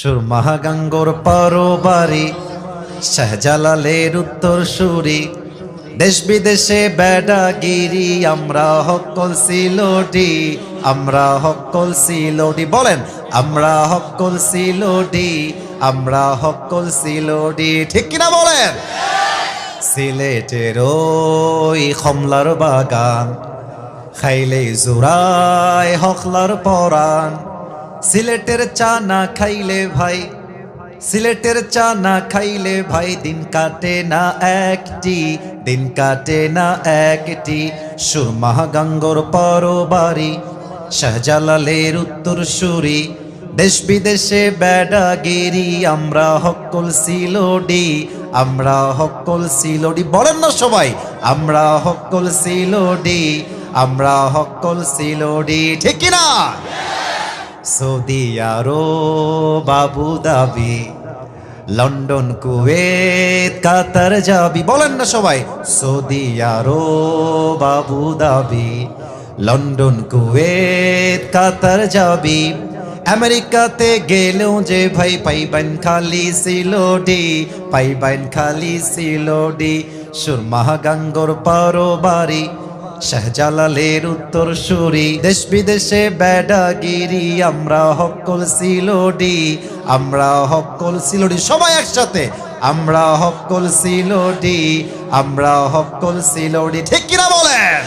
সুরমাগাঙ্গোর পরবারি শাহজালালের উত্তর সুরি দেশ বিদেশে বেডাগিরি আমরা হকল সিলোডি আমরা হকল সিলোডি বলেন আমরা হকল সিলোডি আমরা হকল সিলোডি ঠিক কিনা বলেন সিলেটের ওই কমলার বাগান খাইলে জোড়ায় হকলার পরাণ সিলেটের চা না খাইলে ভাই সিলেটের চা না খাইলে ভাই দিন কাটে না একটি দিন কাটে না একটি সুরমাগাঙ্গোর পরবারি শাহজালালের উত্তর সুরি দেশ বিদেশে বেডাগিরি আমরা হকল সিলোডি আমরা হকল সিলোডি বলেন না সবাই আমরা হকল সিলোডি আমরা হকল সিলোডি ঠিক কিনা Saudi Arab Abu Dhabi London Kuwait Qatar যাবি বলেন না সবাই Saudi Arab Abu Dhabi London Kuwait Qatar যাবি আমেরিকাতে গেলেও যে ভাই পাইবেন খালি সিলোডি পাইবেন খালি সিলোডি সুরমাগাঙ্গোর পরবারি শাহজালালের উত্তর সুরি দেশ বিদেশে বেডাগিরি আমরা হকল সিলোডি আমরা হকল সিলোডি সবাই একসাথে আমরা হকল সিলোডি আমরা হকল সিলোডি ঠিক কিনা বলেন।